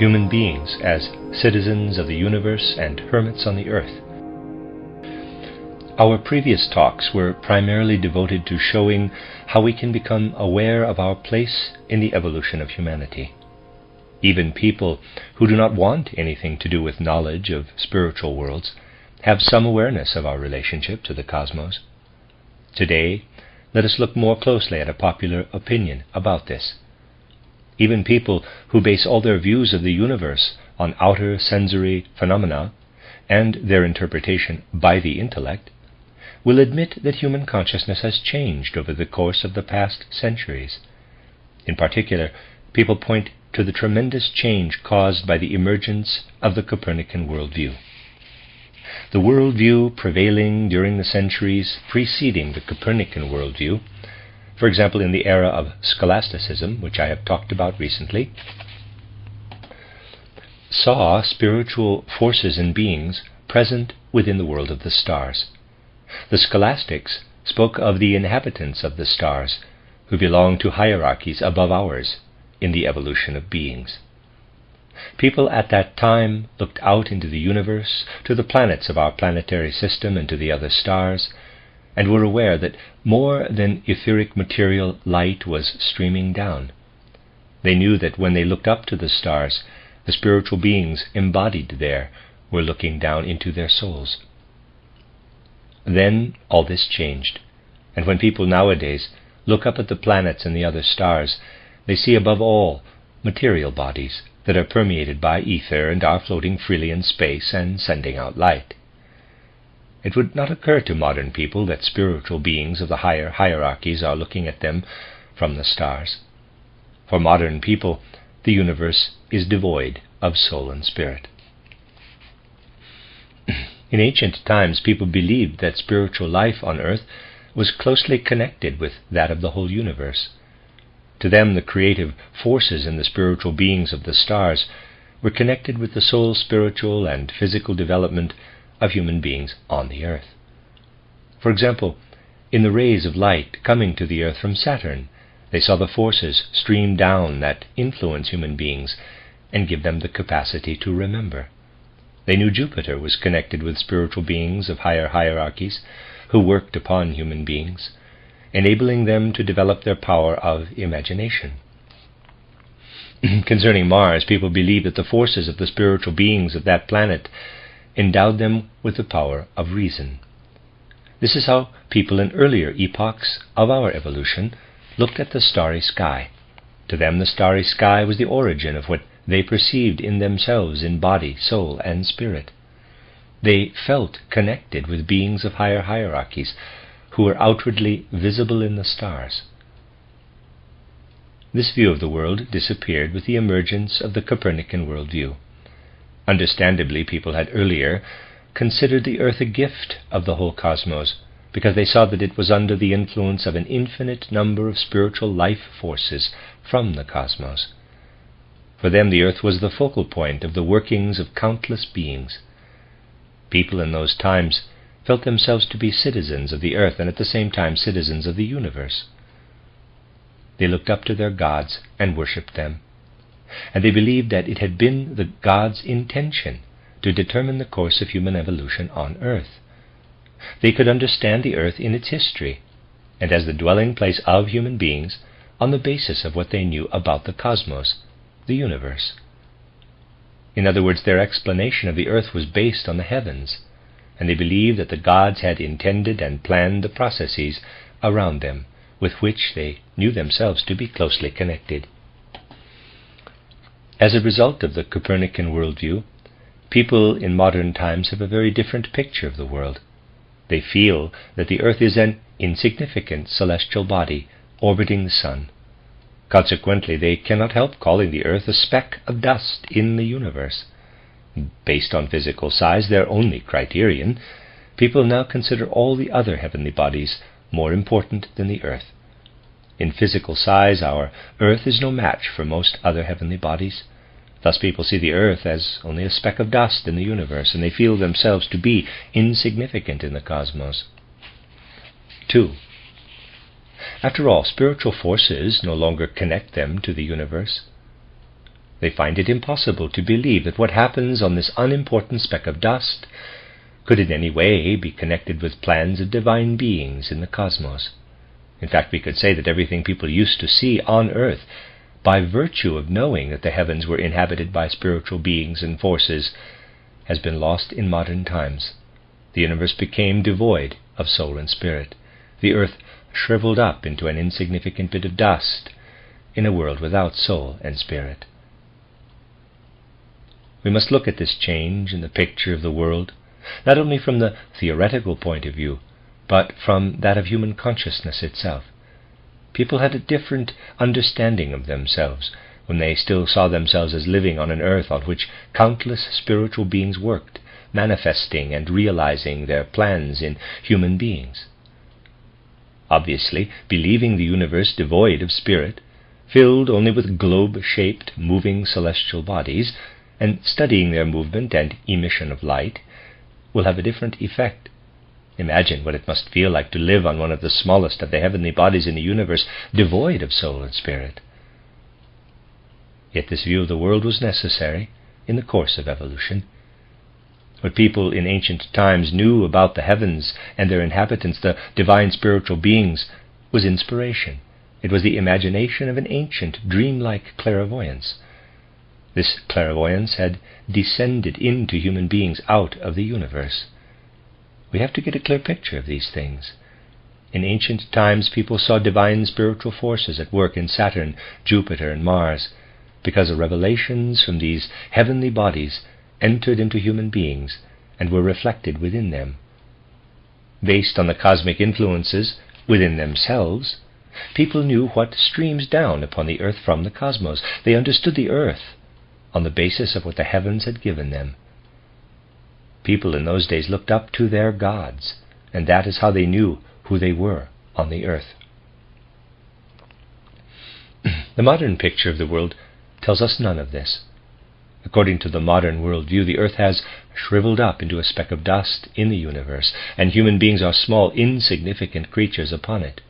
human beings as citizens of the universe and hermits on the earth. Our previous talks were primarily devoted to showing how we can become aware of our place in the evolution of humanity. Even people who do not want anything to do with knowledge of spiritual worlds have some awareness of our relationship to the cosmos. Today, let us look more closely at a popular opinion about this. Even people who base all their views of the universe on outer sensory phenomena and their interpretation by the intellect will admit that human consciousness has changed over the course of the past centuries. In particular, people point to the tremendous change caused by the emergence of the Copernican worldview. The worldview prevailing during the centuries preceding the Copernican worldview, for example in the era of scholasticism, which I have talked about recently, saw spiritual forces and beings present within the world of the stars. The scholastics spoke of the inhabitants of the stars, who belong to hierarchies above ours in the evolution of beings. People at that time looked out into the universe, to the planets of our planetary system and to the other stars, and were aware that more than etheric material light was streaming down. They knew that when they looked up to the stars, the spiritual beings embodied there were looking down into their souls. Then all this changed, and when people nowadays look up at the planets and the other stars, they see above all material bodies that are permeated by ether and are floating freely in space and sending out light. It would not occur to modern people that spiritual beings of the higher hierarchies are looking at them from the stars. For modern people, the universe is devoid of soul and spirit. In ancient times, people believed that spiritual life on earth was closely connected with that of the whole universe. To them, the creative forces in the spiritual beings of the stars were connected with the soul, spiritual, and physical development of human beings on the earth. For example, in the rays of light coming to the earth from Saturn, they saw the forces stream down that influence human beings and give them the capacity to remember. They knew Jupiter was connected with spiritual beings of higher hierarchies who worked upon human beings, enabling them to develop their power of imagination. Concerning Mars, people believe that the forces of the spiritual beings of that planet endowed them with the power of reason. This is how people in earlier epochs of our evolution looked at the starry sky. To them, the starry sky was the origin of what they perceived in themselves in body, soul, and spirit. They felt connected with beings of higher hierarchies who were outwardly visible in the stars. This view of the world disappeared with the emergence of the Copernican worldview. Understandably, people had earlier considered the earth a gift of the whole cosmos, because they saw that it was under the influence of an infinite number of spiritual life forces from the cosmos. For them, the earth was the focal point of the workings of countless beings. People in those times felt themselves to be citizens of the earth and at the same time citizens of the universe. They looked up to their gods and worshipped them, and they believed that it had been the gods' intention to determine the course of human evolution on earth. They could understand the earth in its history, and as the dwelling place of human beings, on the basis of what they knew about the cosmos, the universe. In other words, their explanation of the earth was based on the heavens, and they believed that the gods had intended and planned the processes around them, with which they knew themselves to be closely connected. As a result of the Copernican worldview, people in modern times have a very different picture of the world. They feel that the earth is an insignificant celestial body orbiting the sun. Consequently, they cannot help calling the earth a speck of dust in the universe. Based on physical size, their only criterion, people now consider all the other heavenly bodies more important than the earth. In physical size, our earth is no match for most other heavenly bodies. Thus people see the earth as only a speck of dust in the universe, and they feel themselves to be insignificant in the cosmos. 2. After all, spiritual forces no longer connect them to the universe. They find it impossible to believe that what happens on this unimportant speck of dust could in any way be connected with plans of divine beings in the cosmos. In fact, we could say that everything people used to see on earth, by virtue of knowing that the heavens were inhabited by spiritual beings and forces, has been lost in modern times. The universe became devoid of soul and spirit. The earth shriveled up into an insignificant bit of dust in a world without soul and spirit. We must look at this change in the picture of the world, not only from the theoretical point of view, but from that of human consciousness itself. People had a different understanding of themselves when they still saw themselves as living on an earth on which countless spiritual beings worked, manifesting and realizing their plans in human beings. Obviously, believing the universe devoid of spirit, filled only with globe-shaped, moving celestial bodies, and studying their movement and emission of light, will have a different effect. Imagine what it must feel like to live on one of the smallest of the heavenly bodies in the universe, devoid of soul and spirit. Yet this view of the world was necessary in the course of evolution. What people in ancient times knew about the heavens and their inhabitants, the divine spiritual beings, was inspiration. It was the imagination of an ancient, dreamlike clairvoyance. This clairvoyance had descended into human beings out of the universe. We have to get a clear picture of these things. In ancient times, people saw divine spiritual forces at work in Saturn, Jupiter, and Mars, because the revelations from these heavenly bodies entered into human beings and were reflected within them. Based on the cosmic influences within themselves, people knew what streams down upon the earth from the cosmos. They understood the earth on the basis of what the heavens had given them. People in those days looked up to their gods, and that is how they knew who they were on the earth. The modern picture of the world tells us none of this. According to the modern worldview, the earth has shriveled up into a speck of dust in the universe, and human beings are small, insignificant creatures upon it.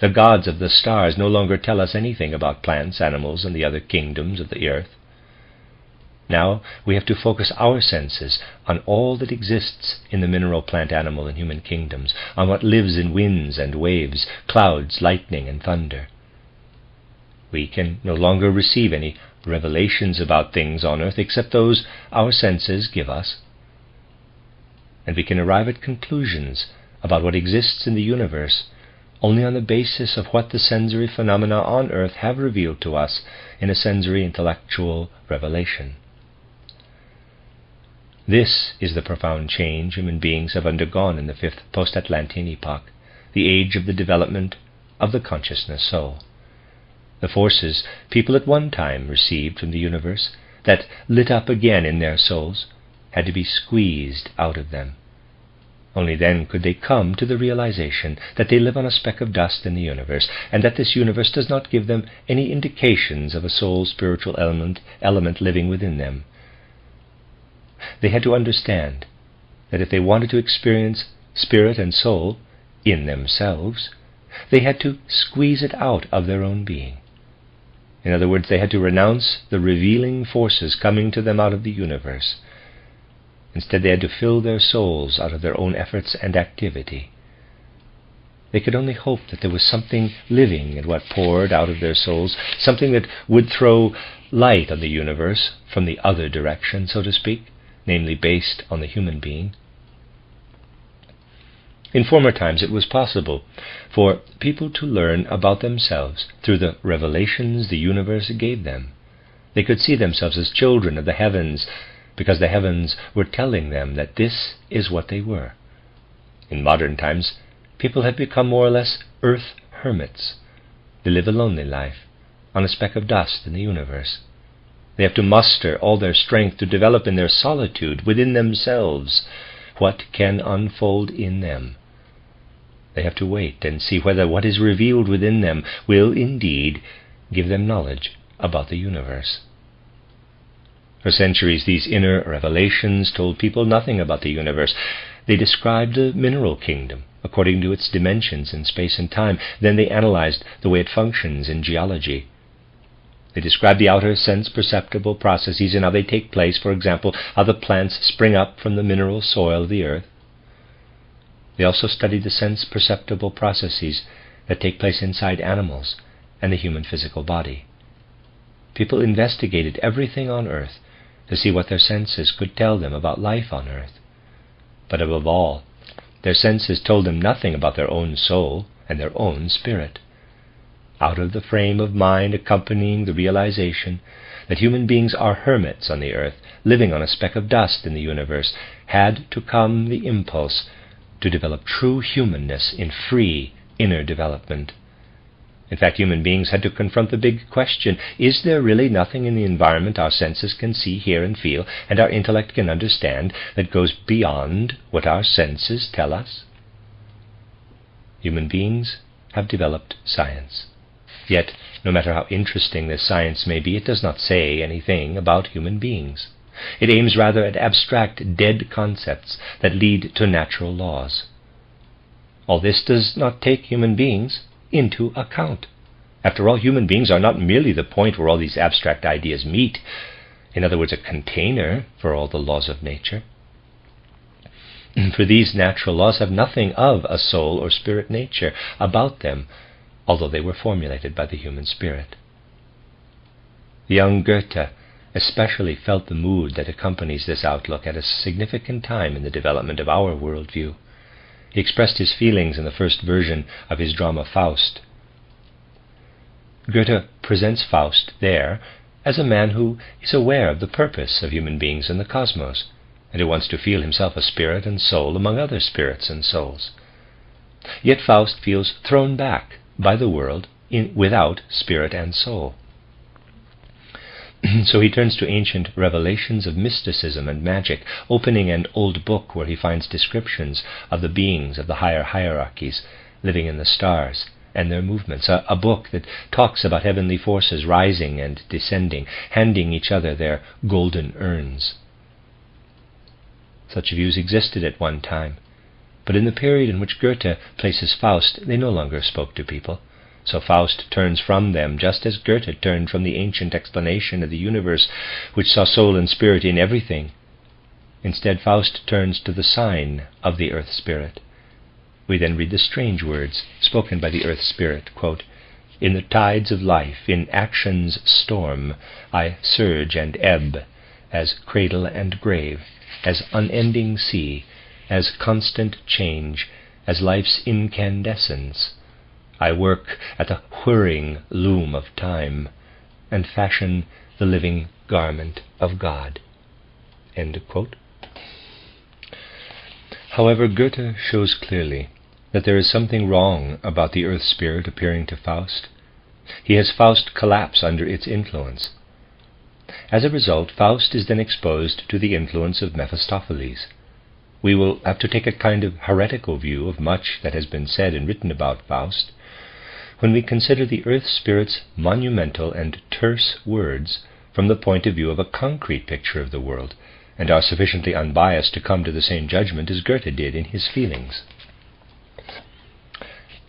The gods of the stars no longer tell us anything about plants, animals, and the other kingdoms of the earth. Now we have to focus our senses on all that exists in the mineral, plant, animal, and human kingdoms, on what lives in winds and waves, clouds, lightning, and thunder. We can no longer receive any revelations about things on earth except those our senses give us. And we can arrive at conclusions about what exists in the universe only on the basis of what the sensory phenomena on earth have revealed to us in a sensory intellectual revelation. This is the profound change human beings have undergone in the fifth post-Atlantean epoch, the age of the development of the consciousness soul. The forces people at one time received from the universe, that lit up again in their souls, had to be squeezed out of them. Only then could they come to the realization that they live on a speck of dust in the universe, and that this universe does not give them any indications of a soul spiritual element living within them. They had to understand that if they wanted to experience spirit and soul in themselves, they had to squeeze it out of their own being. In other words, they had to renounce the revealing forces coming to them out of the universe. Instead, they had to fill their souls out of their own efforts and activity. They could only hope that there was something living in what poured out of their souls, something that would throw light on the universe from the other direction, so to speak, namely based on the human being. In former times it was possible for people to learn about themselves through the revelations the universe gave them. They could see themselves as children of the heavens because the heavens were telling them that this is what they were. In modern times, people have become more or less earth hermits. They live a lonely life on a speck of dust in the universe. They have to muster all their strength to develop in their solitude within themselves what can unfold in them. They have to wait and see whether what is revealed within them will indeed give them knowledge about the universe. For centuries, these inner revelations told people nothing about the universe. They described the mineral kingdom according to its dimensions in space and time. Then they analyzed the way it functions in geology. They describe the outer sense-perceptible processes and how they take place, for example, how the plants spring up from the mineral soil of the earth. They also study the sense-perceptible processes that take place inside animals and the human physical body. People investigated everything on earth to see what their senses could tell them about life on earth. But above all, their senses told them nothing about their own soul and their own spirit. Out of the frame of mind accompanying the realization that human beings are hermits on the earth, living on a speck of dust in the universe, had to come the impulse to develop true humanness in free inner development. In fact, human beings had to confront the big question, is there really nothing in the environment our senses can see, hear, and feel, and our intellect can understand, that goes beyond what our senses tell us? Human beings have developed science. Yet, no matter how interesting this science may be, it does not say anything about human beings. It aims rather at abstract, dead concepts that lead to natural laws. All this does not take human beings into account. After all, human beings are not merely the point where all these abstract ideas meet, in other words, a container for all the laws of nature. For these natural laws have nothing of a soul or spirit nature about them, although they were formulated by the human spirit. The young Goethe especially felt the mood that accompanies this outlook at a significant time in the development of our worldview. He expressed his feelings in the first version of his drama Faust. Goethe presents Faust there as a man who is aware of the purpose of human beings in the cosmos, and who wants to feel himself a spirit and soul among other spirits and souls. Yet Faust feels thrown back by the world without spirit and soul. So he turns to ancient revelations of mysticism and magic, opening an old book where he finds descriptions of the beings of the higher hierarchies living in the stars and their movements, a book that talks about heavenly forces rising and descending, handing each other their golden urns. Such views existed at one time, but in the period in which Goethe places Faust, they no longer spoke to people. So Faust turns from them, just as Goethe turned from the ancient explanation of the universe, which saw soul and spirit in everything. Instead, Faust turns to the sign of the earth spirit. We then read the strange words spoken by the earth spirit, quote, "In the tides of life, in action's storm, I surge and ebb, as cradle and grave, as unending sea, as constant change, as life's incandescence. I work at the whirring loom of time, and fashion the living garment of God." End quote. However, Goethe shows clearly that there is something wrong about the earth spirit appearing to Faust. He has Faust collapse under its influence. As a result, Faust is then exposed to the influence of Mephistopheles. We will have to take a kind of heretical view of much that has been said and written about Faust when we consider the earth spirit's monumental and terse words from the point of view of a concrete picture of the world, and are sufficiently unbiased to come to the same judgment as Goethe did in his feelings.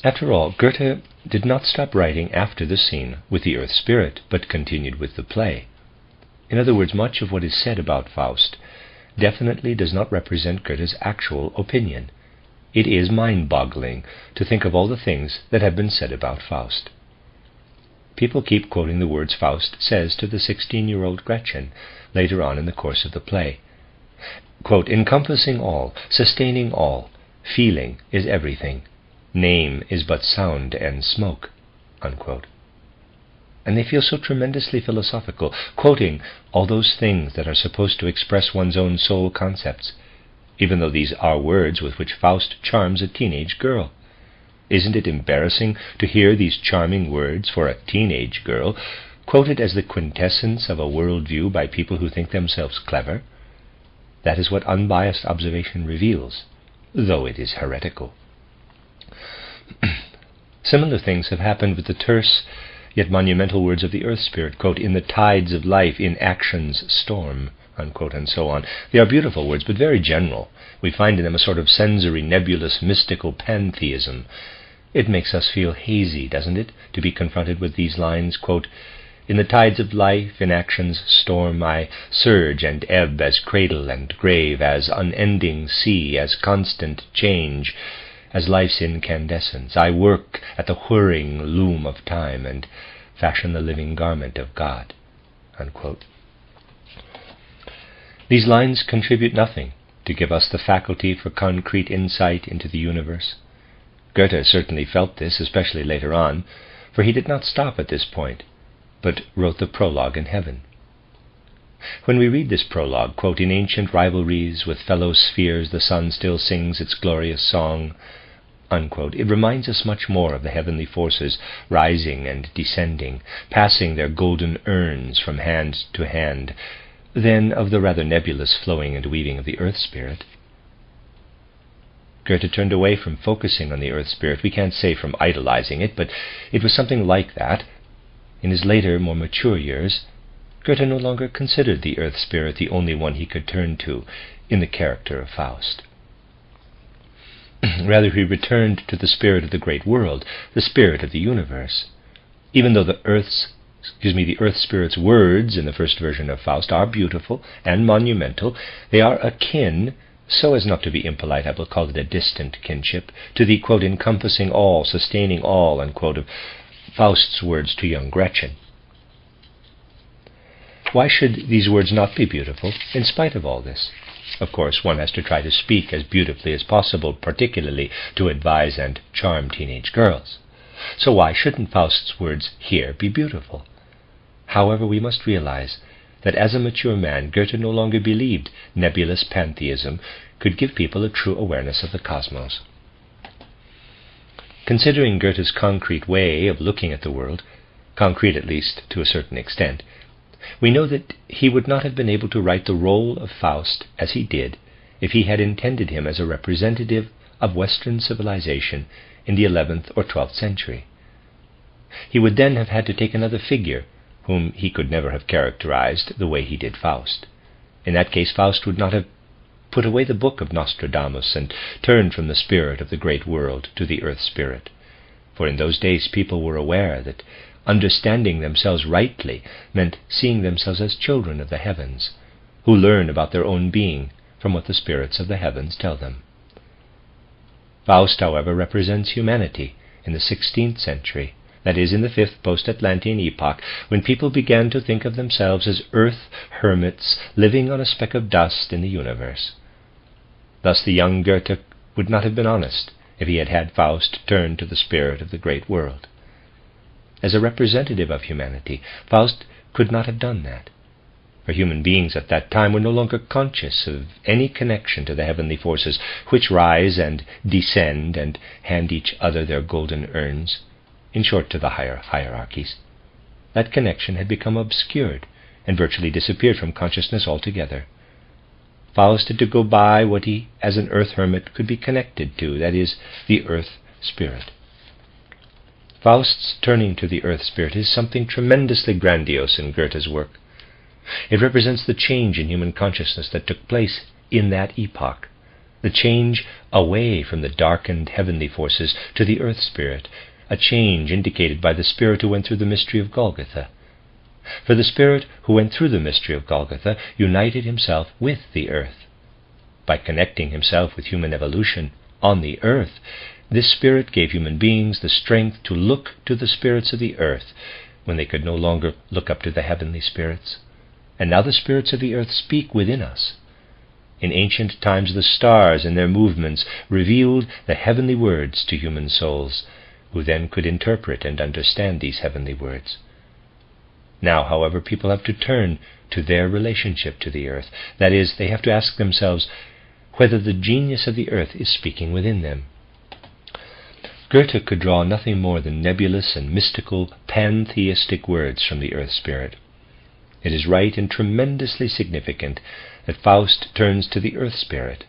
After all, Goethe did not stop writing after the scene with the earth spirit, but continued with the play. In other words, much of what is said about Faust definitely does not represent Goethe's actual opinion. It is mind-boggling to think of all the things that have been said about Faust. People keep quoting the words Faust says to the 16-year-old Gretchen later on in the course of the play. Quote, "Encompassing all, sustaining all, feeling is everything. Name is but sound and smoke," unquote. And they feel so tremendously philosophical, quoting all those things that are supposed to express one's own soul concepts, even though these are words with which Faust charms a teenage girl. Isn't it embarrassing to hear these charming words for a teenage girl quoted as the quintessence of a worldview by people who think themselves clever? That is what unbiased observation reveals, though it is heretical. Similar things have happened with the terse yet monumental words of the earth spirit, quote, "In the tides of life, in action's storm," unquote, and so on. They are beautiful words, but very general. We find in them a sort of sensory, nebulous, mystical pantheism. It makes us feel hazy, doesn't it, to be confronted with these lines, quote, In the tides of life, in action's storm, I surge and ebb as cradle and grave, as unending sea, as constant change, as life's incandescence. I work at the whirring loom of time and fashion the living garment of God." Unquote. These lines contribute nothing to give us the faculty for concrete insight into the universe. Goethe certainly felt this, especially later on, for he did not stop at this point, but wrote the prologue in heaven. When we read this prologue, quote, "In ancient rivalries with fellow spheres the sun still sings its glorious song," unquote, it reminds us much more of the heavenly forces rising and descending, passing their golden urns from hand to hand, than of the rather nebulous flowing and weaving of the earth spirit. Goethe turned away from focusing on the earth spirit. We can't say from idolizing it, but it was something like that. In his later, more mature years, Goethe no longer considered the earth spirit the only one he could turn to in the character of Faust. Rather, he returned to the spirit of the great world, the spirit of the universe. Even though the earth spirit's words in the first version of Faust are beautiful and monumental, they are akin, so as not to be impolite, I will call it a distant kinship, to the, quote, "encompassing all, sustaining all," unquote, of Faust's words to young Gretchen. Why should these words not be beautiful, in spite of all this? Of course, one has to try to speak as beautifully as possible, particularly to advise and charm teenage girls. So why shouldn't Faust's words here be beautiful? However, we must realize that as a mature man, Goethe no longer believed nebulous pantheism could give people a true awareness of the cosmos. Considering Goethe's concrete way of looking at the world, concrete at least to a certain extent, we know that he would not have been able to write the role of Faust as he did if he had intended him as a representative of Western civilization in the 11th or 12th century. He would then have had to take another figure whom he could never have characterized the way he did Faust. In that case, Faust would not have put away the book of Nostradamus and turned from the spirit of the great world to the earth spirit. For in those days people were aware that understanding themselves rightly meant seeing themselves as children of the heavens, who learn about their own being from what the spirits of the heavens tell them. Faust, however, represents humanity in the 16th century, that is, in the 5th post-Atlantean epoch, when people began to think of themselves as earth hermits living on a speck of dust in the universe. Thus the young Goethe would not have been honest if he had had Faust turn to the spirit of the great world. As a representative of humanity, Faust could not have done that, for human beings at that time were no longer conscious of any connection to the heavenly forces which rise and descend and hand each other their golden urns, in short, to the higher hierarchies. That connection had become obscured and virtually disappeared from consciousness altogether. Faust had to go by what he, as an earth hermit, could be connected to, that is, the earth spirit. Faust's turning to the earth spirit is something tremendously grandiose in Goethe's work. It represents the change in human consciousness that took place in that epoch, the change away from the darkened heavenly forces to the earth spirit, a change indicated by the spirit who went through the mystery of Golgotha. For the spirit who went through the mystery of Golgotha united himself with the earth. By connecting himself with human evolution on the earth, this spirit gave human beings the strength to look to the spirits of the earth when they could no longer look up to the heavenly spirits. And now the spirits of the earth speak within us. In ancient times the stars in their movements revealed the heavenly words to human souls, who then could interpret and understand these heavenly words. Now, however, people have to turn to their relationship to the earth. That is, they have to ask themselves whether the genius of the earth is speaking within them. Goethe could draw nothing more than nebulous and mystical pantheistic words from the earth spirit. It is right and tremendously significant that Faust turns to the earth spirit,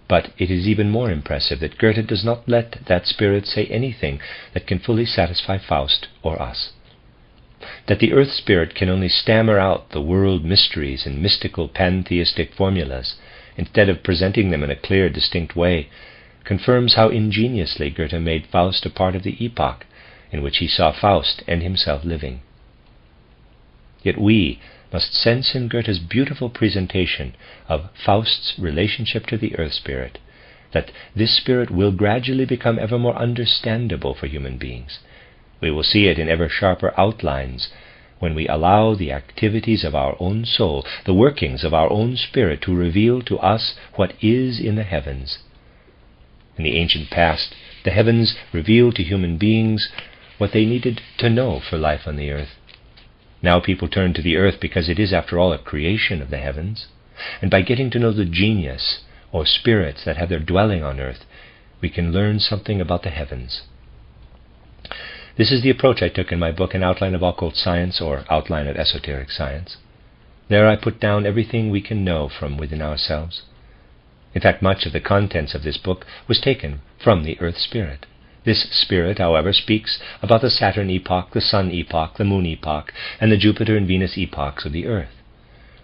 but it is even more impressive that Goethe does not let that spirit say anything that can fully satisfy Faust or us. That the earth spirit can only stammer out the world mysteries in mystical pantheistic formulas, instead of presenting them in a clear, distinct way, confirms how ingeniously Goethe made Faust a part of the epoch in which he saw Faust and himself living. Yet we must sense in Goethe's beautiful presentation of Faust's relationship to the earth spirit, that this spirit will gradually become ever more understandable for human beings. We will see it in ever sharper outlines when we allow the activities of our own soul, the workings of our own spirit, to reveal to us what is in the heavens. In the ancient past, the heavens revealed to human beings what they needed to know for life on the earth. Now people turn to the earth because it is, after all, a creation of the heavens, and by getting to know the genius or spirits that have their dwelling on earth, we can learn something about the heavens. This is the approach I took in my book, An Outline of Occult Science, or Outline of Esoteric Science. There I put down everything we can know from within ourselves. In fact, much of the contents of this book was taken from the earth spirit. This spirit, however, speaks about the Saturn epoch, the Sun epoch, the Moon epoch, and the Jupiter and Venus epochs of the earth.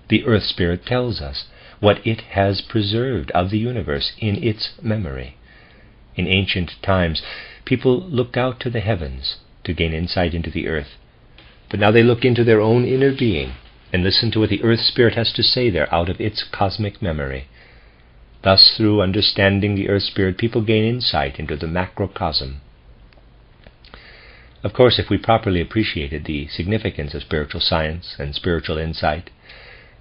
The earth spirit tells us what it has preserved of the universe in its memory. In ancient times, people looked out to the heavens to gain insight into the earth, but now they look into their own inner being and listen to what the earth spirit has to say there out of its cosmic memory. Thus, through understanding the earth spirit, people gain insight into the macrocosm. Of course, if we properly appreciated the significance of spiritual science and spiritual insight,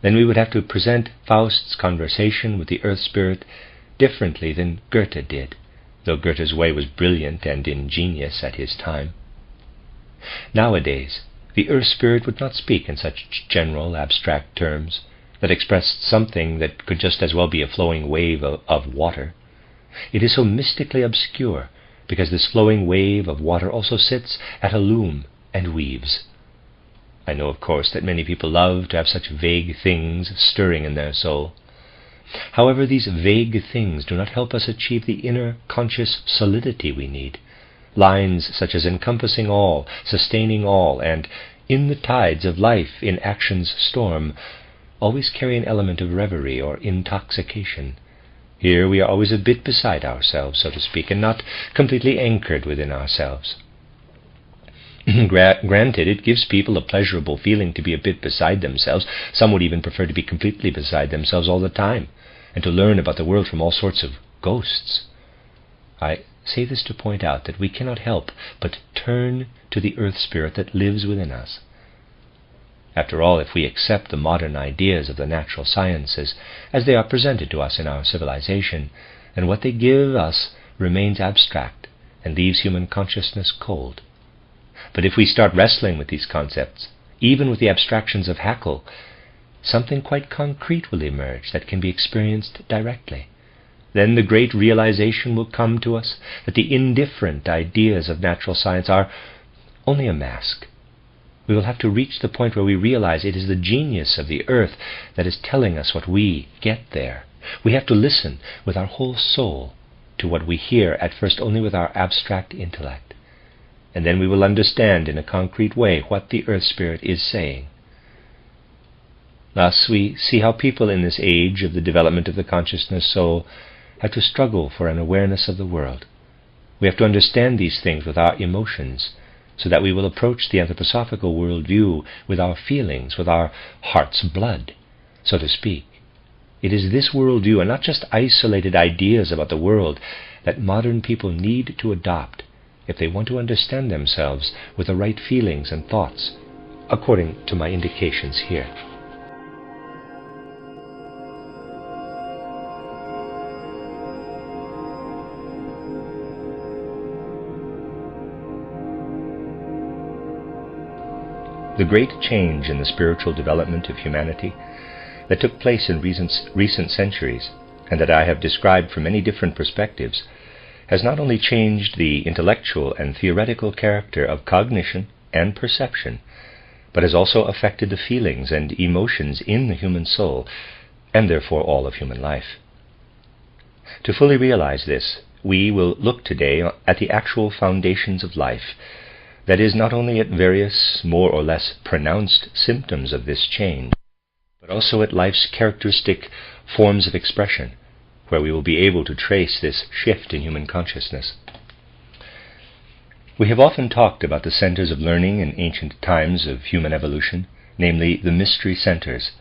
then we would have to present Faust's conversation with the earth spirit differently than Goethe did, though Goethe's way was brilliant and ingenious at his time. Nowadays, the earth spirit would not speak in such general, abstract terms that expressed something that could just as well be a flowing wave of water. It is so mystically obscure because this flowing wave of water also sits at a loom and weaves. I know, of course, that many people love to have such vague things stirring in their soul. However, these vague things do not help us achieve the inner conscious solidity we need. Lines such as encompassing all, sustaining all, and in the tides of life, in action's storm, always carry an element of reverie or intoxication. Here we are always a bit beside ourselves, so to speak, and not completely anchored within ourselves. Granted, it gives people a pleasurable feeling to be a bit beside themselves. Some would even prefer to be completely beside themselves all the time, and to learn about the world from all sorts of ghosts. I say this to point out that we cannot help but turn to the earth spirit that lives within us. After all, if we accept the modern ideas of the natural sciences as they are presented to us in our civilization, then what they give us remains abstract and leaves human consciousness cold. But if we start wrestling with these concepts, even with the abstractions of Haeckel, something quite concrete will emerge that can be experienced directly. Then the great realization will come to us that the indifferent ideas of natural science are only a mask. We will have to reach the point where we realize it is the genius of the earth that is telling us what we get there. We have to listen with our whole soul to what we hear at first only with our abstract intellect. And then we will understand in a concrete way what the earth spirit is saying. Thus we see how people in this age of the development of the consciousness soul have to struggle for an awareness of the world. We have to understand these things with our emotions, so that we will approach the anthroposophical worldview with our feelings, with our heart's blood, so to speak. It is this worldview, and not just isolated ideas about the world, that modern people need to adopt if they want to understand themselves with the right feelings and thoughts, according to my indications here. The great change in the spiritual development of humanity that took place in recent centuries, and that I have described from many different perspectives, has not only changed the intellectual and theoretical character of cognition and perception, but has also affected the feelings and emotions in the human soul, and therefore all of human life. To fully realize this, we will look today at the actual foundations of life, that is, not only at various more or less pronounced symptoms of this change, but also at life's characteristic forms of expression, where we will be able to trace this shift in human consciousness. We have often talked about the centers of learning in ancient times of human evolution, namely the mystery centers.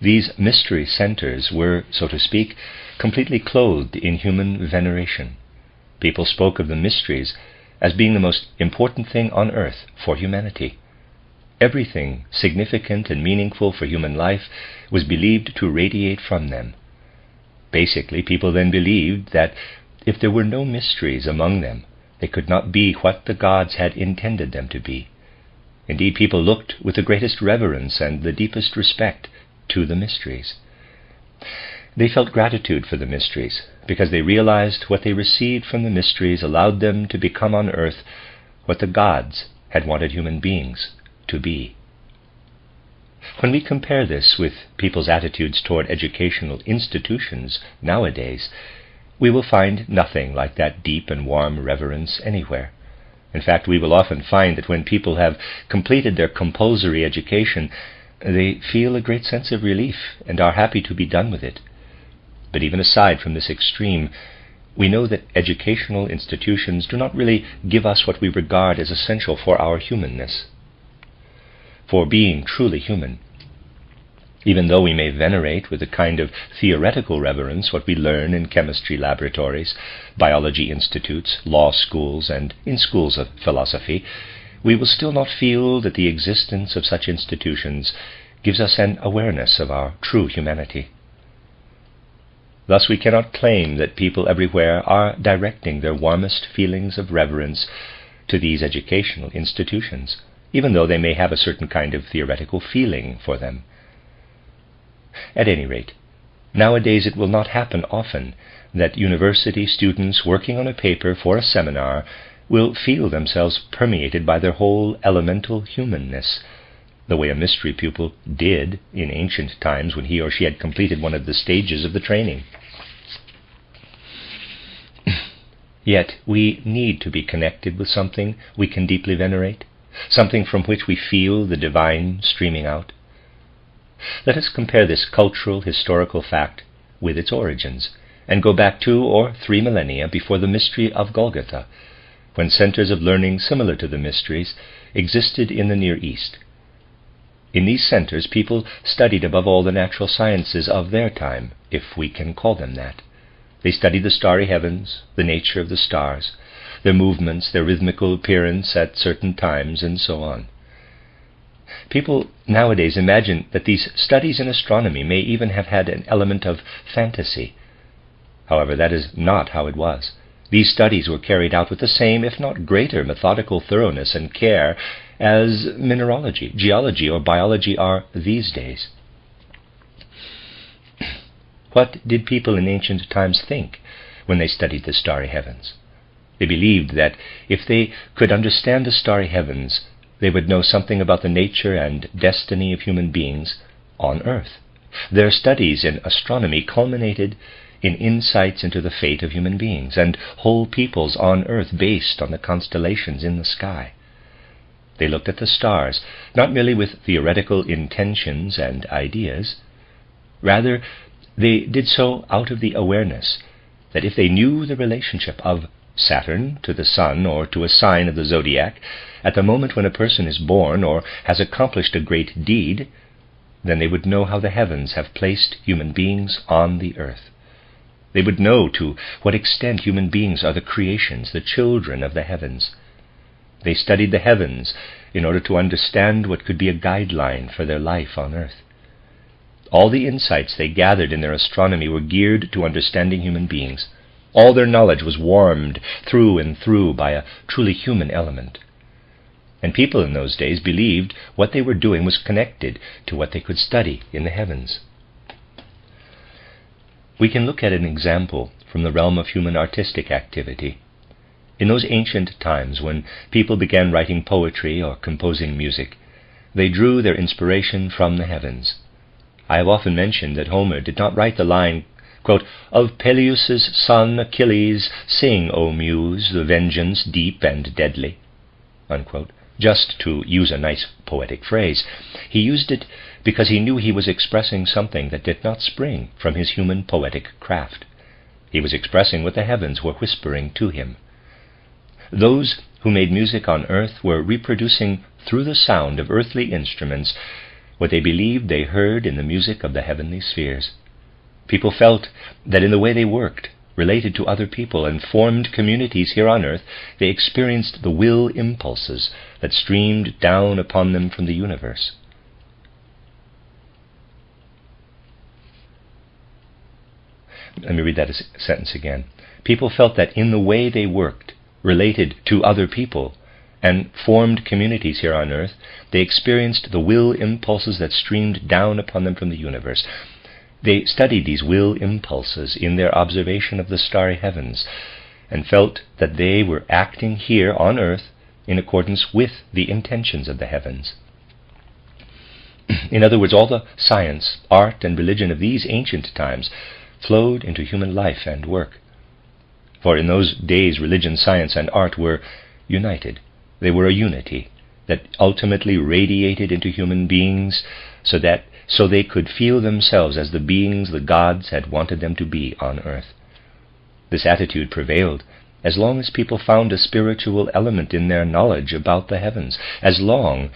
These mystery centers were, so to speak, completely clothed in human veneration. People spoke of the mysteries as being the most important thing on earth for humanity. Everything significant and meaningful for human life was believed to radiate from them. Basically, people then believed that if there were no mysteries among them, they could not be what the gods had intended them to be. Indeed, people looked with the greatest reverence and the deepest respect to the mysteries. They felt gratitude for the mysteries, because they realized what they received from the mysteries allowed them to become on earth what the gods had wanted human beings to be. When we compare this with people's attitudes toward educational institutions nowadays, we will find nothing like that deep and warm reverence anywhere. In fact, we will often find that when people have completed their compulsory education, they feel a great sense of relief and are happy to be done with it. But even aside from this extreme, we know that educational institutions do not really give us what we regard as essential for our humanness, for being truly human. Even though we may venerate with a kind of theoretical reverence what we learn in chemistry laboratories, biology institutes, law schools, and in schools of philosophy, we will still not feel that the existence of such institutions gives us an awareness of our true humanity. Thus we cannot claim that people everywhere are directing their warmest feelings of reverence to these educational institutions, even though they may have a certain kind of theoretical feeling for them. At any rate, nowadays it will not happen often that university students working on a paper for a seminar will feel themselves permeated by their whole elemental humanness, the way a mystery pupil did in ancient times when he or she had completed one of the stages of the training. Yet we need to be connected with something we can deeply venerate, something from which we feel the divine streaming out. Let us compare this cultural, historical fact with its origins, and go back 2 or 3 millennia before the mystery of Golgotha, when centers of learning similar to the mysteries existed in the Near East. In these centers, people studied above all the natural sciences of their time, if we can call them that. They studied the starry heavens, the nature of the stars, their movements, their rhythmical appearance at certain times, and so on. People nowadays imagine that these studies in astronomy may even have had an element of fantasy. However, that is not how it was. These studies were carried out with the same, if not greater, methodical thoroughness and care as mineralogy, geology, or biology are these days. What did people in ancient times think when they studied the starry heavens? They believed that if they could understand the starry heavens, they would know something about the nature and destiny of human beings on earth. Their studies in astronomy culminated in insights into the fate of human beings and whole peoples on earth based on the constellations in the sky. They looked at the stars, not merely with theoretical intentions and ideas. Rather, they did so out of the awareness that if they knew the relationship of Saturn to the sun or to a sign of the zodiac at the moment when a person is born or has accomplished a great deed, then they would know how the heavens have placed human beings on the earth. They would know to what extent human beings are the creations, the children of the heavens. They studied the heavens in order to understand what could be a guideline for their life on earth. All the insights they gathered in their astronomy were geared to understanding human beings. All their knowledge was warmed through and through by a truly human element. And people in those days believed what they were doing was connected to what they could study in the heavens. We can look at an example from the realm of human artistic activity. In those ancient times when people began writing poetry or composing music, they drew their inspiration from the heavens. I have often mentioned that Homer did not write the line, quote, "Of Peleus' son Achilles, sing, O Muse, the vengeance deep and deadly," unquote, just to use a nice poetic phrase. He used it because he knew he was expressing something that did not spring from his human poetic craft. He was expressing what the heavens were whispering to him. Those who made music on earth were reproducing through the sound of earthly instruments what they believed they heard in the music of the heavenly spheres. People felt that in the way they worked, related to other people, and formed communities here on earth, they experienced the will impulses that streamed down upon them from the universe. Let me read that sentence again. People felt that in the way they worked, related to other people, and formed communities here on earth, they experienced the will impulses that streamed down upon them from the universe. They studied these will impulses in their observation of the starry heavens, and felt that they were acting here on earth in accordance with the intentions of the heavens. In other words, all the science, art, and religion of these ancient times flowed into human life and work. For in those days, religion, science, and art were united. They were a unity that ultimately radiated into human beings so they could feel themselves as the beings the gods had wanted them to be on earth. This attitude prevailed as long as people found a spiritual element in their knowledge about the heavens, as long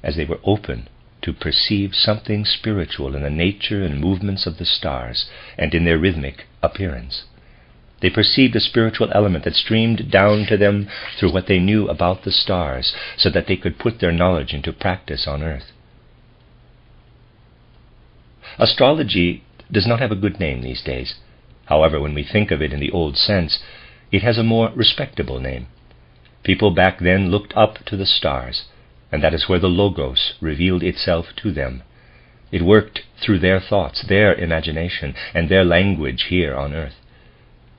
as they were open to perceive something spiritual in the nature and movements of the stars and in their rhythmic appearance. They perceived a spiritual element that streamed down to them through what they knew about the stars, so that they could put their knowledge into practice on earth. Astrology does not have a good name these days. However, when we think of it in the old sense, it has a more respectable name. People back then looked up to the stars, and that is where the Logos revealed itself to them. It worked through their thoughts, their imagination, and their language here on earth.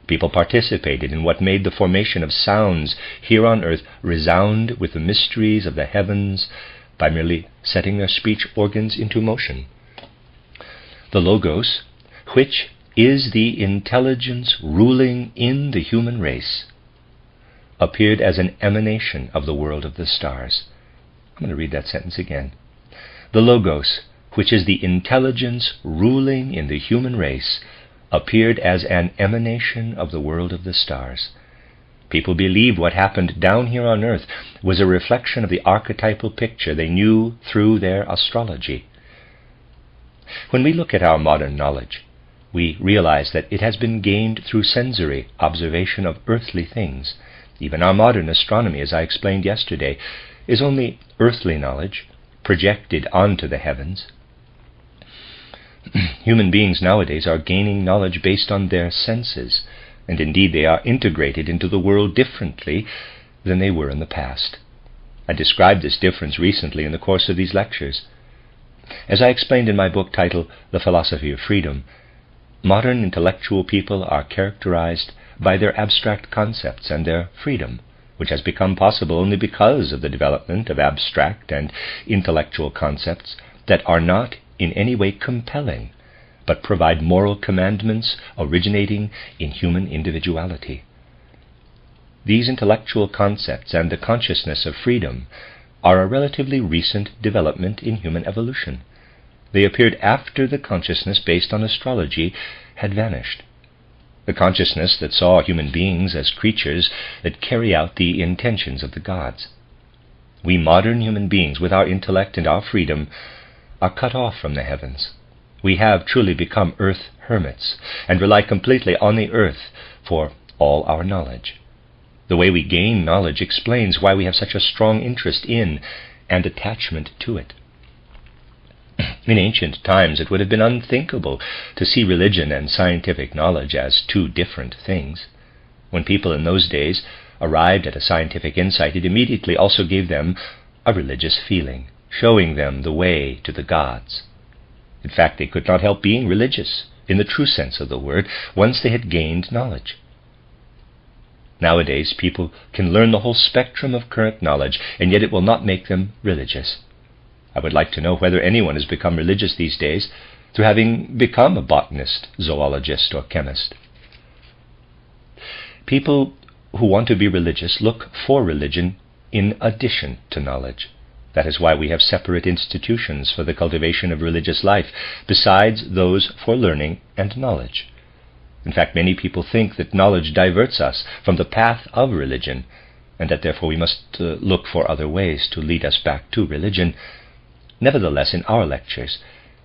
People participated in what made the formation of sounds here on earth resound with the mysteries of the heavens by merely setting their speech organs into motion. The Logos, which is the intelligence ruling in the human race, appeared as an emanation of the world of the stars. I'm going to read that sentence again. The Logos, which is the intelligence ruling in the human race, appeared as an emanation of the world of the stars. People believed what happened down here on earth was a reflection of the archetypal picture they knew through their astrology. When we look at our modern knowledge, we realize that it has been gained through sensory observation of earthly things. Even our modern astronomy, as I explained yesterday, is only earthly knowledge projected onto the heavens. Human beings nowadays are gaining knowledge based on their senses, and indeed they are integrated into the world differently than they were in the past. I described this difference recently in the course of these lectures. As I explained in my book titled The Philosophy of Freedom, modern intellectual people are characterized by their abstract concepts and their freedom, which has become possible only because of the development of abstract and intellectual concepts that are not in any way compelling, but provide moral commandments originating in human individuality. These intellectual concepts and the consciousness of freedom are a relatively recent development in human evolution. They appeared after the consciousness based on astrology had vanished. The consciousness that saw human beings as creatures that carry out the intentions of the gods. We modern human beings, with our intellect and our freedom, are cut off from the heavens. We have truly become earth hermits and rely completely on the earth for all our knowledge. The way we gain knowledge explains why we have such a strong interest in and attachment to it. In ancient times, it would have been unthinkable to see religion and scientific knowledge as two different things. When people in those days arrived at a scientific insight, it immediately also gave them a religious feeling, showing them the way to the gods. In fact, they could not help being religious, in the true sense of the word, once they had gained knowledge. Nowadays, people can learn the whole spectrum of current knowledge, and yet it will not make them religious. I would like to know whether anyone has become religious these days through having become a botanist, zoologist, or chemist. People who want to be religious look for religion in addition to knowledge. That is why we have separate institutions for the cultivation of religious life, besides those for learning and knowledge. In fact, many people think that knowledge diverts us from the path of religion, and that therefore we must look for other ways to lead us back to religion. Nevertheless, in our lectures,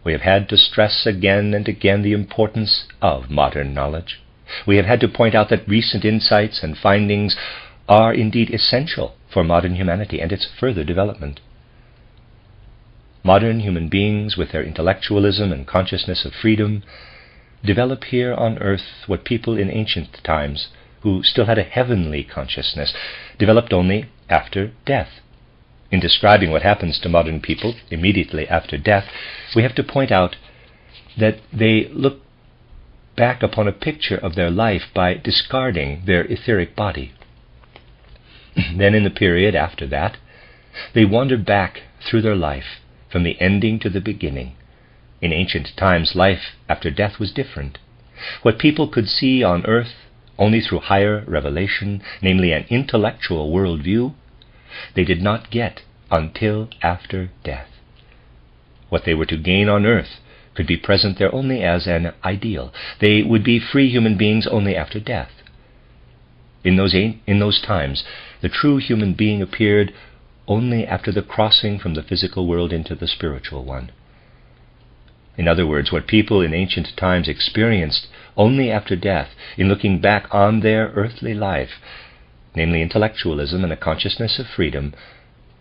we have had to stress again and again the importance of modern knowledge. We have had to point out that recent insights and findings are indeed essential for modern humanity and its further development. Modern human beings, with their intellectualism and consciousness of freedom, develop here on earth what people in ancient times, who still had a heavenly consciousness, developed only after death. In describing what happens to modern people immediately after death, we have to point out that they look back upon a picture of their life by discarding their etheric body. Then in the period after that, they wander back through their life from the ending to the beginning. In ancient times, life after death was different. What people could see on earth only through higher revelation, namely an intellectual worldview, they did not get until after death. What they were to gain on earth could be present there only as an ideal. They would be free human beings only after death. In those times, the true human being appeared only after the crossing from the physical world into the spiritual one. In other words, what people in ancient times experienced only after death, in looking back on their earthly life, namely intellectualism and a consciousness of freedom,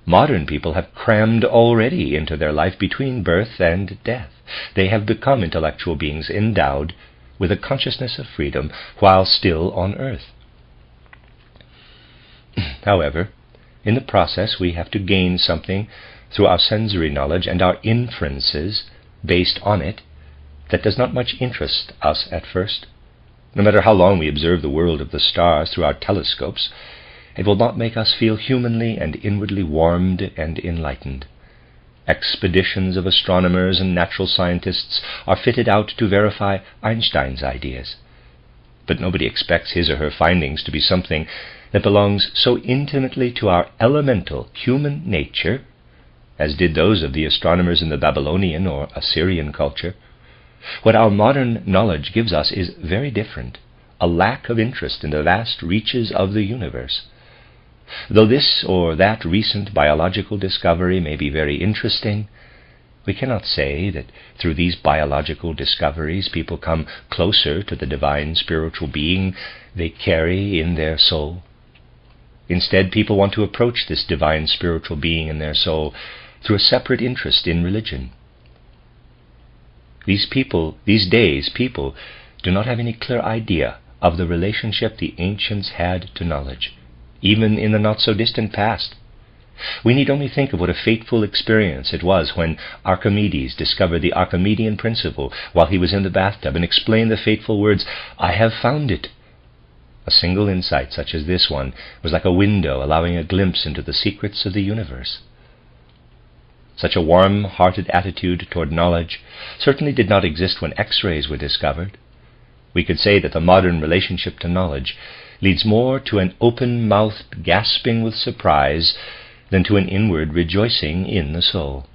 modern people have crammed already into their life between birth and death. They have become intellectual beings endowed with a consciousness of freedom while still on earth. However, in the process we have to gain something through our sensory knowledge and our inferences based on it that does not much interest us at first. No matter how long we observe the world of the stars through our telescopes, it will not make us feel humanly and inwardly warmed and enlightened. Expeditions of astronomers and natural scientists are fitted out to verify Einstein's ideas. But nobody expects his or her findings to be something that belongs so intimately to our elemental human nature as did those of the astronomers in the Babylonian or Assyrian culture. What our modern knowledge gives us is very different, a lack of interest in the vast reaches of the universe. Though this or that recent biological discovery may be very interesting, we cannot say that through these biological discoveries people come closer to the divine spiritual being they carry in their soul. Instead, people want to approach this divine spiritual being in their soul through a separate interest in religion. These days, people do not have any clear idea of the relationship the ancients had to knowledge, even in the not-so-distant past. We need only think of what a fateful experience it was when Archimedes discovered the Archimedean principle while he was in the bathtub and explained the fateful words, "I have found it." A single insight such as this one was like a window allowing a glimpse into the secrets of the universe. Such a warm-hearted attitude toward knowledge certainly did not exist when X-rays were discovered. We could say that the modern relationship to knowledge leads more to an open-mouthed gasping with surprise than to an inward rejoicing in the soul.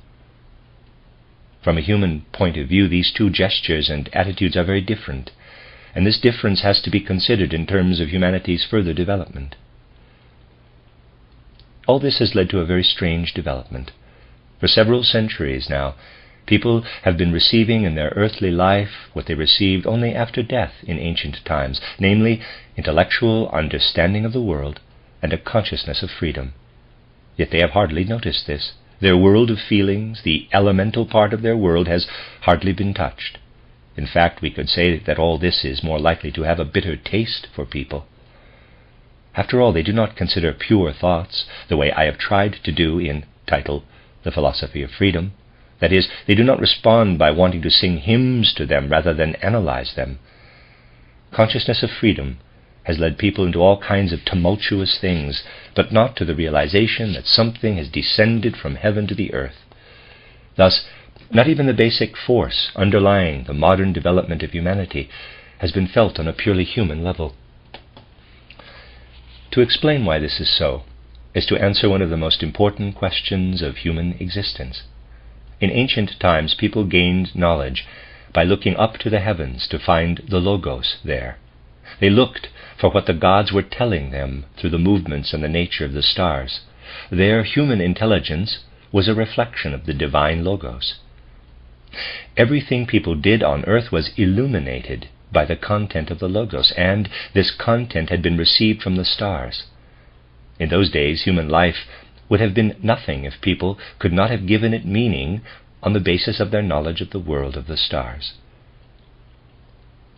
From a human point of view, these two gestures and attitudes are very different, and this difference has to be considered in terms of humanity's further development. All this has led to a very strange development. For several centuries now, people have been receiving in their earthly life what they received only after death in ancient times, namely intellectual understanding of the world and a consciousness of freedom. Yet they have hardly noticed this. Their world of feelings, the elemental part of their world, has hardly been touched. In fact, we could say that all this is more likely to have a bitter taste for people. After all, they do not consider pure thoughts the way I have tried to do in title The Philosophy of Freedom. That is, they do not respond by wanting to sing hymns to them rather than analyze them. Consciousness of freedom has led people into all kinds of tumultuous things, but not to the realization that something has descended from heaven to the earth. Thus, not even the basic force underlying the modern development of humanity has been felt on a purely human level. To explain why this is so is to answer one of the most important questions of human existence. In ancient times, people gained knowledge by looking up to the heavens to find the Logos there. They looked for what the gods were telling them through the movements and the nature of the stars. Their human intelligence was a reflection of the divine Logos. Everything people did on earth was illuminated by the content of the Logos, and this content had been received from the stars. In those days, human life would have been nothing if people could not have given it meaning on the basis of their knowledge of the world of the stars.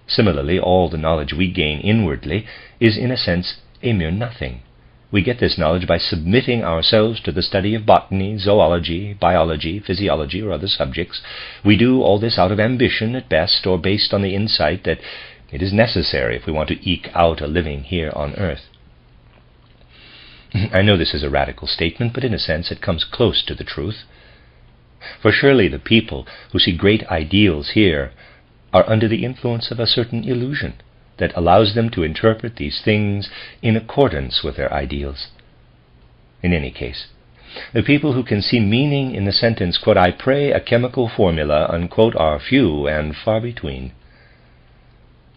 Similarly, all the knowledge we gain inwardly is, in a sense, a mere nothing. We get this knowledge by submitting ourselves to the study of botany, zoology, biology, physiology, or other subjects. We do all this out of ambition at best, or based on the insight that it is necessary if we want to eke out a living here on earth. I know this is a radical statement, but in a sense it comes close to the truth. For surely the people who see great ideals here are under the influence of a certain illusion that allows them to interpret these things in accordance with their ideals. In any case, the people who can see meaning in the sentence, quote, "I pray a chemical formula," unquote, are few and far between.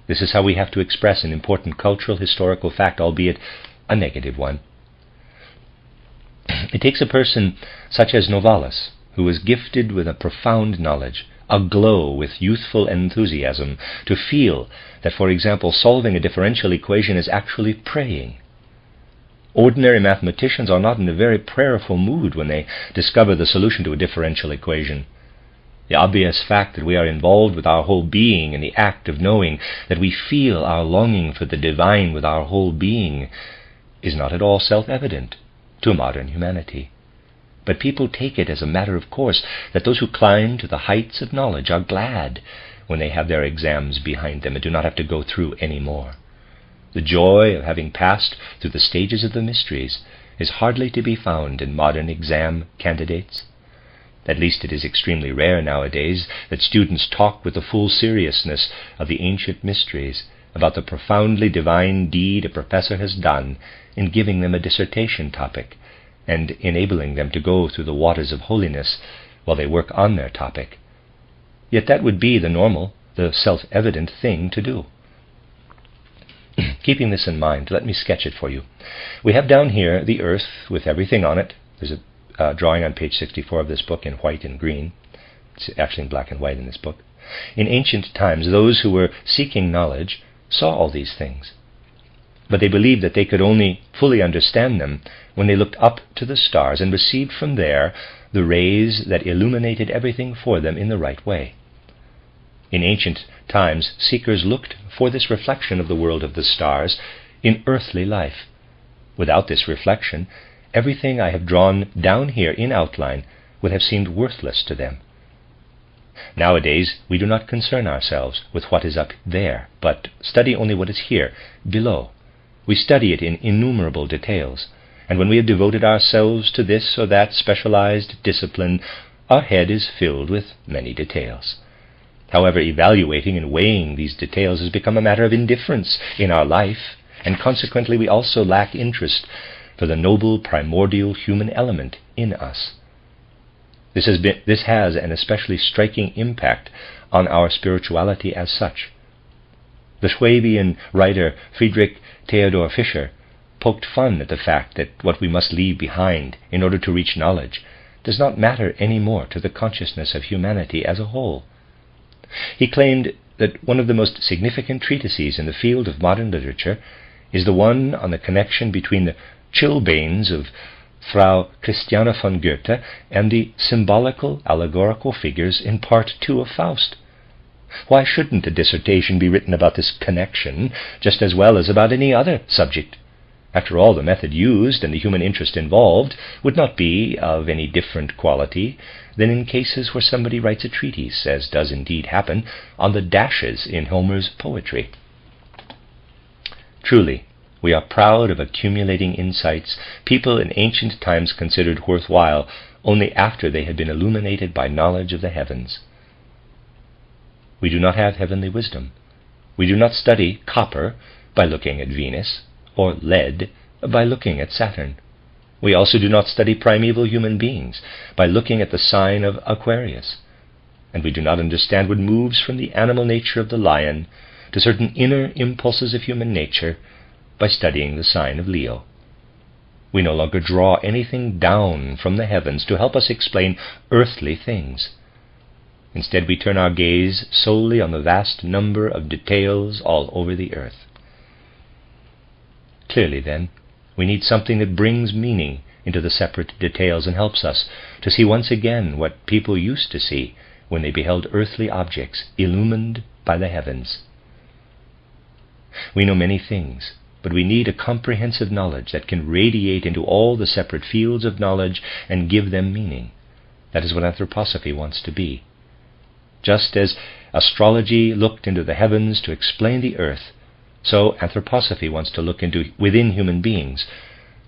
This is how we have to express an important cultural historical fact, albeit a negative one. It takes a person such as Novalis, who was gifted with a profound knowledge, aglow with youthful enthusiasm, to feel that, for example, solving a differential equation is actually praying. Ordinary mathematicians are not in a very prayerful mood when they discover the solution to a differential equation. The obvious fact that we are involved with our whole being in the act of knowing, that we feel our longing for the divine with our whole being, is not at all self-evident to modern humanity. But people take it as a matter of course that those who climb to the heights of knowledge are glad when they have their exams behind them and do not have to go through any more. The joy of having passed through the stages of the mysteries is hardly to be found in modern exam candidates. At least it is extremely rare nowadays that students talk with the full seriousness of the ancient mysteries about the profoundly divine deed a professor has done in giving them a dissertation topic and enabling them to go through the waters of holiness while they work on their topic. Yet that would be the normal, the self-evident thing to do. Keeping this in mind, let me sketch it for you. We have down here the earth with everything on it. There's a drawing on page 64 of this book in white and green. It's actually in black and white in this book. In ancient times, those who were seeking knowledge saw all these things, but they believed that they could only fully understand them when they looked up to the stars and received from there the rays that illuminated everything for them in the right way. In ancient times, seekers looked for this reflection of the world of the stars in earthly life. Without this reflection, everything I have drawn down here in outline would have seemed worthless to them. Nowadays, we do not concern ourselves with what is up there, but study only what is here, below. We study it in innumerable details, and when we have devoted ourselves to this or that specialized discipline, our head is filled with many details. However, evaluating and weighing these details has become a matter of indifference in our life, and consequently we also lack interest for the noble primordial human element in us. This has an especially striking impact on our spirituality as such. The Swabian writer Friedrich Theodor Fischer poked fun at the fact that what we must leave behind in order to reach knowledge does not matter any more to the consciousness of humanity as a whole. He claimed that one of the most significant treatises in the field of modern literature is the one on the connection between the chilblains of Frau Christiane von Goethe and the symbolical, allegorical figures in Part 2 of Faust. Why shouldn't a dissertation be written about this connection just as well as about any other subject? After all, the method used and the human interest involved would not be of any different quality than in cases where somebody writes a treatise, as does indeed happen, on the dashes in Homer's poetry. Truly, we are proud of accumulating insights people in ancient times considered worthwhile only after they had been illuminated by knowledge of the heavens. We do not have heavenly wisdom. We do not study copper by looking at Venus, or lead by looking at Saturn. We also do not study primeval human beings by looking at the sign of Aquarius, and we do not understand what moves from the animal nature of the lion to certain inner impulses of human nature by studying the sign of Leo. We no longer draw anything down from the heavens to help us explain earthly things. Instead, we turn our gaze solely on the vast number of details all over the earth. Clearly, then, we need something that brings meaning into the separate details and helps us to see once again what people used to see when they beheld earthly objects illumined by the heavens. We know many things, but we need a comprehensive knowledge that can radiate into all the separate fields of knowledge and give them meaning. That is what anthroposophy wants to be. Just as astrology looked into the heavens to explain the earth, so anthroposophy wants to look within human beings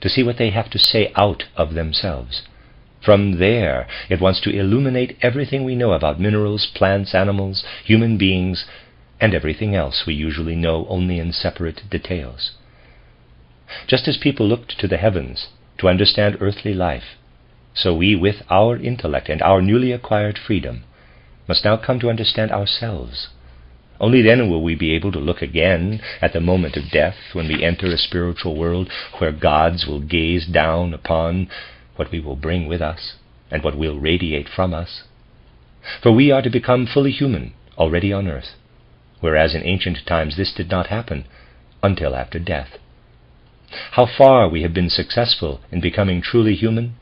to see what they have to say out of themselves. From there, it wants to illuminate everything we know about minerals, plants, animals, human beings, and everything else we usually know only in separate details. Just as people looked to the heavens to understand earthly life, so we, with our intellect and our newly acquired freedom, must now come to understand ourselves. Only then will we be able to look again at the moment of death, when we enter a spiritual world where gods will gaze down upon what we will bring with us and what will radiate from us. For we are to become fully human already on earth, whereas in ancient times this did not happen until after death. How far we have been successful in becoming truly human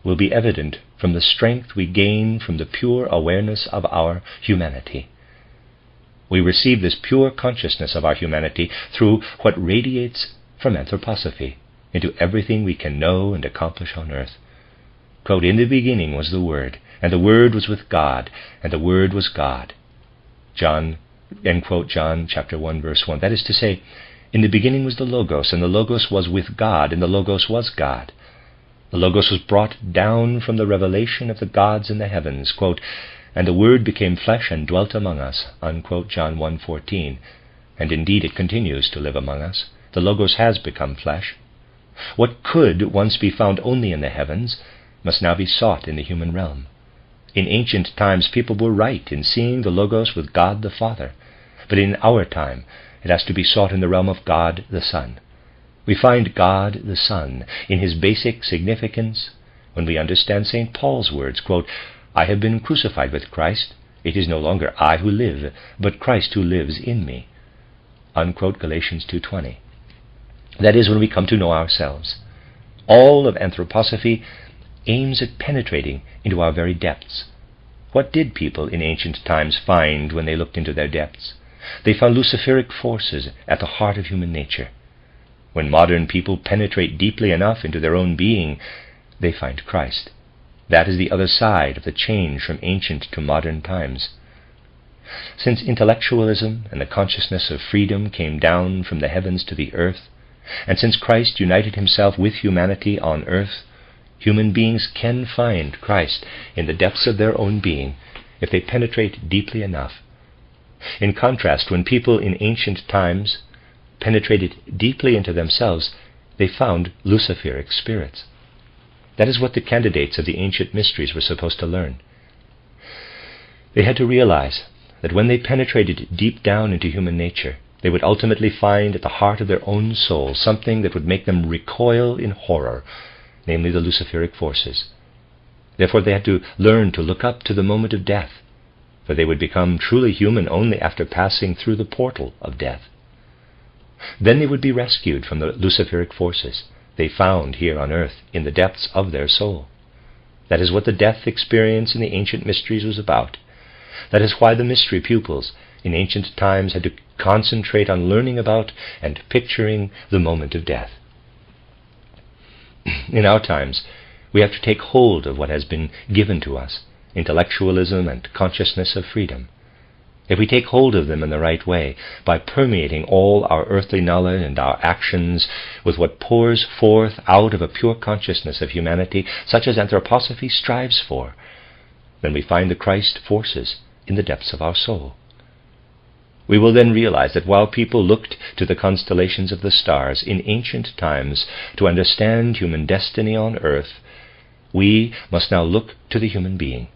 will be evident from the strength we gain from the pure awareness of our humanity. We receive this pure consciousness of our humanity through what radiates from anthroposophy into everything we can know and accomplish on earth. Quote, "In the beginning was the Word, and the Word was with God, and the Word was God." John, end quote, John chapter 1, verse 1. That is to say, in the beginning was the Logos, and the Logos was with God, and the Logos was God. The Logos was brought down from the revelation of the gods in the heavens, quote, "And the Word became flesh and dwelt among us," unquote, John 1:14. And indeed it continues to live among us. The Logos has become flesh. What could once be found only in the heavens must now be sought in the human realm. In ancient times people were right in seeing the Logos with God the Father, but in our time it has to be sought in the realm of God the Son. We find God the Son in his basic significance when we understand St. Paul's words, quote, "I have been crucified with Christ. It is no longer I who live, but Christ who lives in me." Unquote, Galatians 2:20. That is when we come to know ourselves. All of anthroposophy aims at penetrating into our very depths. What did people in ancient times find when they looked into their depths? They found luciferic forces at the heart of human nature. When modern people penetrate deeply enough into their own being, they find Christ. That is the other side of the change from ancient to modern times. Since intellectualism and the consciousness of freedom came down from the heavens to the earth, and since Christ united himself with humanity on earth, human beings can find Christ in the depths of their own being if they penetrate deeply enough. In contrast, when people in ancient times penetrated deeply into themselves, they found luciferic spirits. That is what the candidates of the ancient mysteries were supposed to learn. They had to realize that when they penetrated deep down into human nature, they would ultimately find at the heart of their own soul something that would make them recoil in horror, namely the luciferic forces. Therefore they had to learn to look up to the moment of death, for they would become truly human only after passing through the portal of death. Then they would be rescued from the luciferic forces they found here on earth in the depths of their soul. That is what the death experience in the ancient mysteries was about. That is why the mystery pupils in ancient times had to concentrate on learning about and picturing the moment of death. In our times, we have to take hold of what has been given to us, intellectualism and consciousness of freedom. If we take hold of them in the right way, by permeating all our earthly knowledge and our actions with what pours forth out of a pure consciousness of humanity, such as anthroposophy strives for, then we find the Christ forces in the depths of our soul. We will then realize that while people looked to the constellations of the stars in ancient times to understand human destiny on earth, we must now look to the human being.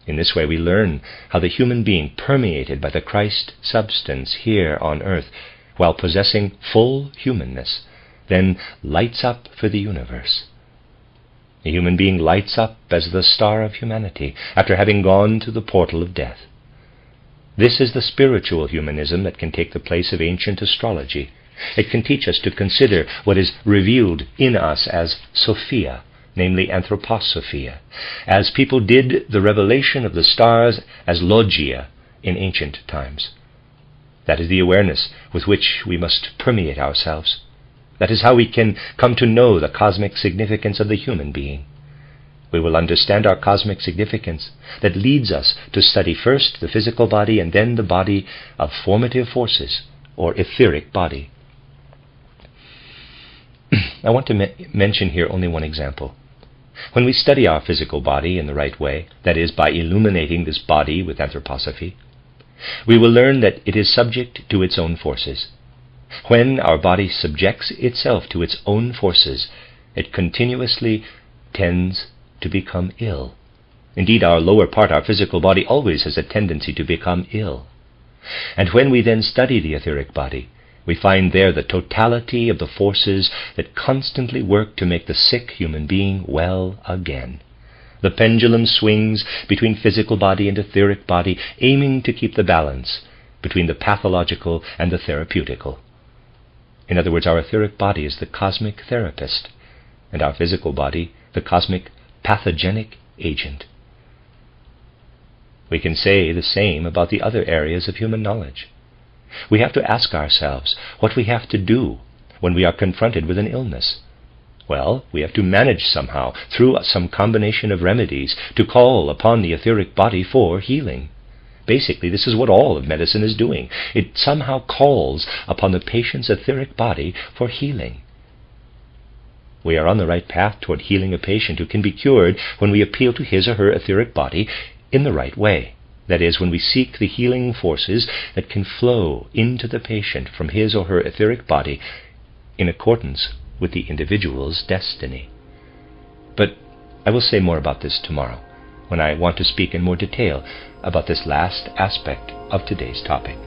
In this way we learn how the human being permeated by the Christ substance here on earth, while possessing full humanness, then lights up for the universe. A human being lights up as the star of humanity after having gone through the portal of death. This is the spiritual humanism that can take the place of ancient astrology. It can teach us to consider what is revealed in us as Sophia, namely anthroposophia, as people did the revelation of the stars as logia in ancient times. That is the awareness with which we must permeate ourselves. That is how we can come to know the cosmic significance of the human being. We will understand our cosmic significance that leads us to study first the physical body and then the body of formative forces, or etheric body. I want to mention here only one example. When we study our physical body in the right way, that is, by illuminating this body with anthroposophy, we will learn that it is subject to its own forces. When our body subjects itself to its own forces, it continuously tends to become ill. Indeed, our lower part, our physical body, always has a tendency to become ill. And when we then study the etheric body, we find there the totality of the forces that constantly work to make the sick human being well again. The pendulum swings between physical body and etheric body, aiming to keep the balance between the pathological and the therapeutical. In other words, our etheric body is the cosmic therapist, and our physical body the cosmic pathogenic agent. We can say the same about the other areas of human knowledge. We have to ask ourselves what we have to do when we are confronted with an illness. Well, we have to manage somehow, through some combination of remedies, to call upon the etheric body for healing. Basically, this is what all of medicine is doing. It somehow calls upon the patient's etheric body for healing. We are on the right path toward healing a patient who can be cured when we appeal to his or her etheric body in the right way. That is, when we seek the healing forces that can flow into the patient from his or her etheric body in accordance with the individual's destiny. But I will say more about this tomorrow, when I want to speak in more detail about this last aspect of today's topic.